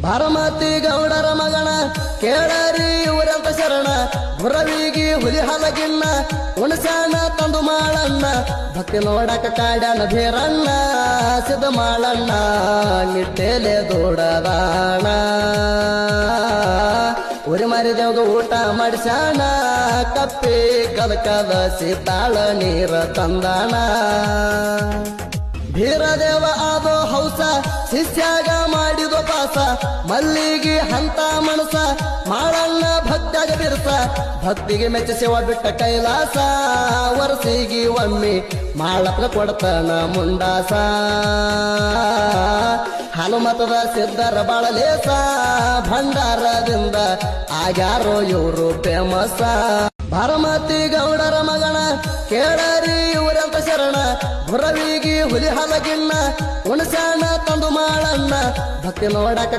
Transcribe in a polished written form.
ಬಾರಮತಿ ಗೌಡರ ಮಗನ ಕೇಳರಿ ಇವರಂತ ಶರಣ ಗುರವಿಗಿ ಹುಲಿ ಹಲಗಿನ್ನ ಉಣಸಾನ ತಂದು ಮಾಳಣ್ಣ ಭಕ್ತಿ ನೋಡಕ ಕಾಡ್ಯಾನ ಭೀರಣ್ಣ ಸಿದ್ಧ ಮಾಳಣ್ಣ ನಿಟ್ಟೆಲೆ ದೂಡದಾಣ ಉರಿ ಮಾರಿದೇವ್ಗ ಊಟ ಮಾಡಿಸ್ಯಾಣ ಕಪ್ಪಿ ಕದಕದ ಸೀತಾಳ ನೀರ ತಂದಾಣ ಭೀರದೇವ ಆದೋ ಹೌಸ ಶಿಷ್ಯಾಗ ಮಾಡಿದೋ ಪಾಸ ಮಲ್ಲಿಗೆ ಹಂತ ಮನಸ ಮಾಳಣ್ಣ ಭಕ್ತಾಗ ಬಿರ್ಸ ಭಕ್ತಿಗೆ ಮೆಚ್ಚ ಸೇವ ಬಿಟ್ಟ ಕೈಲಾಸ ವರ್ಷಿಗೆ ಒಮ್ಮೆ ಮಾಳಪ್ಪ ಕೊಡ್ತಾನ ಮುಂಡಾಸ ಹನುಮತದ ಸಿದ್ಧರ ಬಾಳಲೇಸ ಭಂಡಾರದಿಂದ ಆಗ್ಯಾರೋ ಇವರು ಫೇಮಸ ಬಾರಮತಿ ಗೌಡರ ಮಗನ ಕೇಳರಿ ಇವರಂತ ಶರಣ ಗುರವಿಗಿ ಹುಲಿ ಹಲಗಿನ್ನ ಉಣಸಾನ ತಂದು ಮಾಳಣ್ಣ ಭಕ್ತಿ ನೋಡಕ